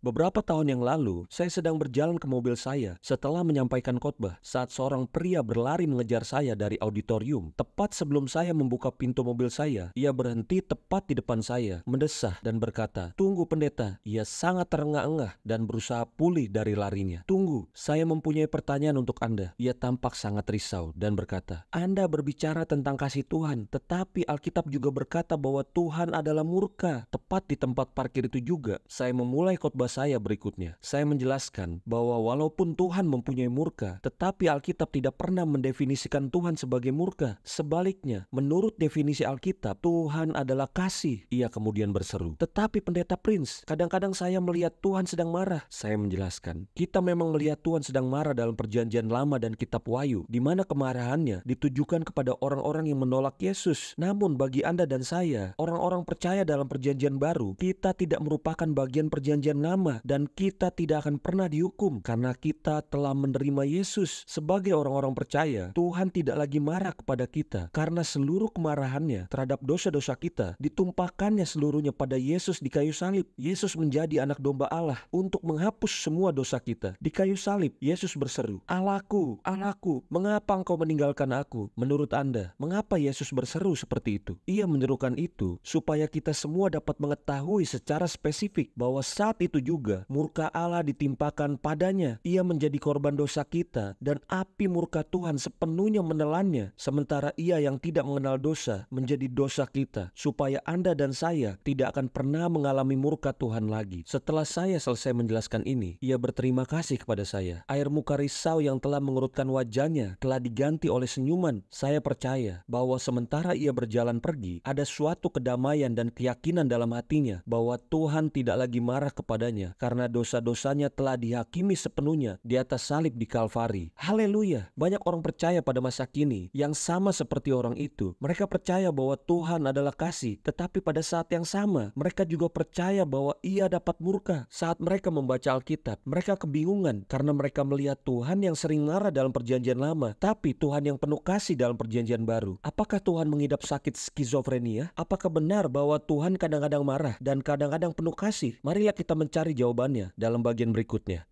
Beberapa tahun yang lalu, saya sedang berjalan ke mobil saya setelah menyampaikan khotbah saat seorang pria berlari mengejar saya dari auditorium. Tepat sebelum saya membuka pintu mobil saya, ia berhenti tepat di depan saya, mendesah dan berkata, "Tunggu pendeta." Ia sangat terengah-engah dan berusaha pulih dari larinya. "Tunggu, saya mempunyai pertanyaan untuk Anda." Ia tampak sangat risau dan berkata, "Anda berbicara tentang kasih Tuhan, tetapi Alkitab juga berkata bahwa Tuhan adalah murka." Tepat di tempat parkir itu juga, saya memulai khotbah saya berikutnya. Saya menjelaskan bahwa walaupun Tuhan mempunyai murka, tetapi Alkitab tidak pernah mendefinisikan Tuhan sebagai murka. Sebaliknya, menurut definisi Alkitab, Tuhan adalah kasih. Ia kemudian berseru, "Tetapi pendeta Prince, kadang-kadang saya melihat Tuhan sedang marah." Saya menjelaskan, kita memang melihat Tuhan sedang marah dalam perjanjian lama dan kitab Wahyu, di mana kemarahannya ditujukan kepada orang-orang yang menolak Yesus. Namun bagi Anda dan saya, orang-orang percaya dalam perjanjian baru, kita tidak merupakan bagian perjanjian lama dan kita tidak akan pernah dihukum karena kita telah menerima Yesus. Sebagai orang-orang percaya, Tuhan tidak lagi marah kepada kita karena seluruh kemarahannya terhadap dosa-dosa kita ditumpahkannya seluruhnya pada Yesus di kayu salib. Yesus menjadi anak domba Allah untuk menghapus semua dosa kita. Di kayu salib, Yesus berseru, "Allahku, Allahku, mengapa engkau meninggalkan aku?" Menurut Anda, mengapa Yesus berseru seperti itu? Ia menyerukan itu supaya kita semua dapat mengetahui secara spesifik bahwa saat itu juga murka Allah ditimpakan padanya. Ia menjadi korban dosa kita dan api murka Tuhan sepenuhnya menelannya, sementara ia yang tidak mengenal dosa menjadi dosa kita, supaya Anda dan saya tidak akan pernah mengalami murka Tuhan lagi. Setelah saya selesai menjelaskan ini, ia berterima kasih kepada saya. Air muka risau yang telah mengerutkan wajahnya telah diganti oleh senyuman. Saya percaya bahwa sementara ia berjalan pergi, ada suatu kedamaian dan keyakinan dalam hatinya bahwa Tuhan tidak lagi marah kepadanya karena dosa-dosanya telah dihakimi sepenuhnya di atas salib di Kalvari. Haleluya! Banyak orang percaya pada masa kini yang sama seperti orang itu. Mereka percaya bahwa Tuhan adalah kasih, tetapi pada saat yang sama mereka juga percaya bahwa ia dapat murka. Saat mereka membaca Alkitab, mereka kebingungan karena mereka melihat Tuhan yang sering marah dalam perjanjian lama, tapi Tuhan yang penuh kasih dalam perjanjian baru. Apakah Tuhan mengidap sakit skizofrenia? Apakah benar bahwa Tuhan kadang-kadang marah dan kadang-kadang penuh kasih? Marilah kita mencari jawabannya dalam bagian berikutnya.